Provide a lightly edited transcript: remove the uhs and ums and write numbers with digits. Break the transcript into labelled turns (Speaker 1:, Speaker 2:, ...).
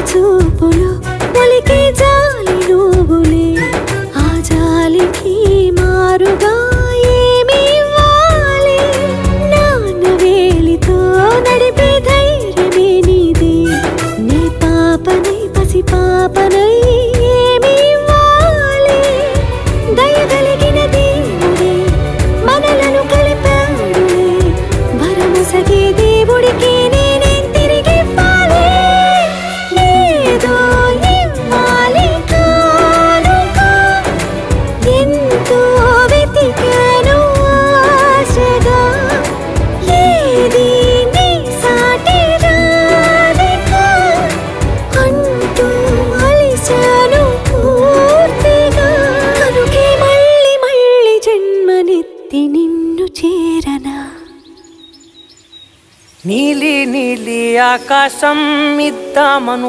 Speaker 1: చూపులు ఒలికి జాలి నువ్వులే ఆ జాలికి మారుగా ఏమి ఇవ్వాలి నాన్న వేలితో నడిపే ధైర్యమే నీదే నీ పాపనై పసి పాపనై ఏమి ఇవ్వాలి దయగలిగిన దేవుడే మనలను కలిపాడులే భరమసగే దేవుడికి నేనేం తిరిగి ఇవ్వాలి ఏదో ఇవ్వాలి కానుక ఎంతో వెతికాను ఆశగా ఏది నీ సాటి రాధిక అంటూ అలిశాను పూర్తిగా కనుకే మళ్ళీ మళ్ళీ జన్మనెత్తి నిన్ను చేరనా
Speaker 2: నీలి నీలి ఆకాశం ఇద్దామను